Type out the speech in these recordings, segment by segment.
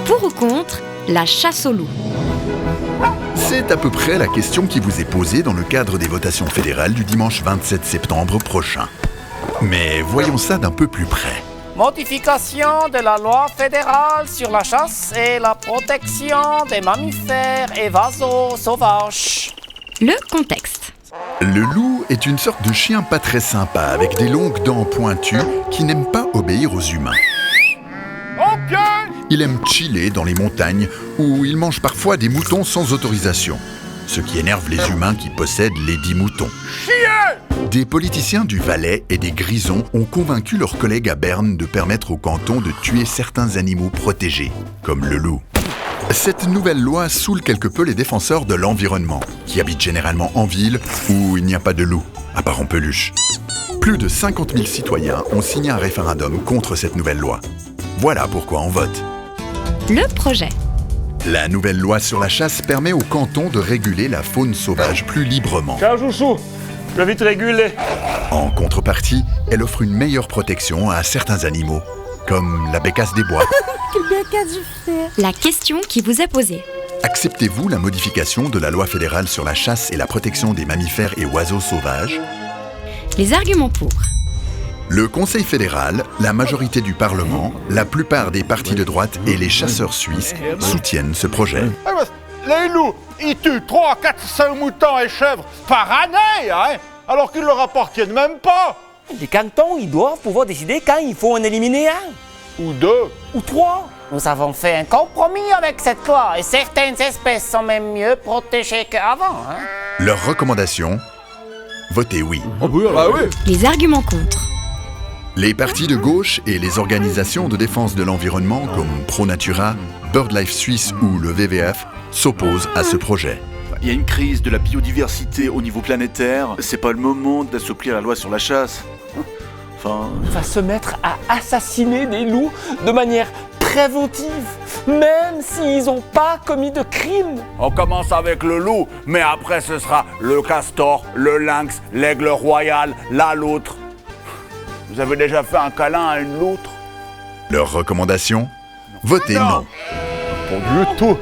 Pour ou contre la chasse au loup? C'est à peu près la question qui vous est posée dans le cadre des votations fédérales du dimanche 27 septembre prochain. Mais voyons ça d'un peu plus près. Modification de la loi fédérale sur la chasse et la protection des mammifères et oiseaux sauvages. Le contexte. Le loup est une sorte de chien pas très sympa, avec des longues dents pointues qui n'aime pas obéir aux humains. Il aime chiller dans les montagnes où il mange parfois des moutons sans autorisation, ce qui énerve les humains qui possèdent les 10 moutons. Des politiciens du Valais et des Grisons ont convaincu leurs collègues à Berne de permettre au canton de tuer certains animaux protégés, comme le loup. Cette nouvelle loi saoule quelque peu les défenseurs de l'environnement, qui habitent généralement en ville où il n'y a pas de loup, à part en peluche. Plus de 50 000 citoyens ont signé un référendum contre cette nouvelle loi. Voilà pourquoi on vote. Le projet. La nouvelle loi sur la chasse permet au canton de réguler la faune sauvage plus librement. Ciao chouchou, je vais vite réguler. En contrepartie, elle offre une meilleure protection à certains animaux, comme la bécasse des bois. La question qui vous est posée. Acceptez-vous la modification de la loi fédérale sur la chasse et la protection des mammifères et oiseaux sauvages? Les arguments pour. Le Conseil fédéral, la majorité du Parlement, la plupart des partis de droite et les chasseurs suisses soutiennent ce projet. Les loups, ils tuent 3, 4, 5 moutons et chèvres par année, hein, alors qu'ils ne leur appartiennent même pas. Les cantons, ils doivent pouvoir décider quand il faut en éliminer un. Ou 2. Ou 3. Nous avons fait un compromis avec cette loi et certaines espèces sont même mieux protégées qu'avant. Hein. Leur recommandation? Votez oui. Les arguments contre. Les partis de gauche et les organisations de défense de l'environnement comme ProNatura, BirdLife Suisse ou le WWF s'opposent à ce projet. Il y a une crise de la biodiversité au niveau planétaire. C'est pas le moment d'assouplir la loi sur la chasse. Enfin... On va se mettre à assassiner des loups de manière préventive, même s'ils n'ont pas commis de crime. On commence avec le loup, mais après ce sera le castor, le lynx, l'aigle royal, la loutre. Vous avez déjà fait un câlin à une loutre? Leur recommandation? Votez non. Bon Dieu, tout.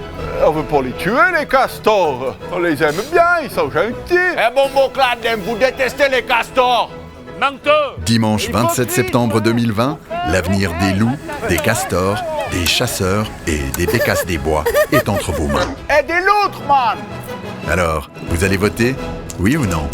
On veut pas les tuer, les castors. On les aime bien, ils sont gentils. Eh bon, Claude, vous détestez les castors? Dimanche 27 septembre 2020, l'avenir des loups, des castors, des chasseurs et des bécasses des bois est entre vos mains. Et des loutres, man! Alors, vous allez voter? Oui ou non?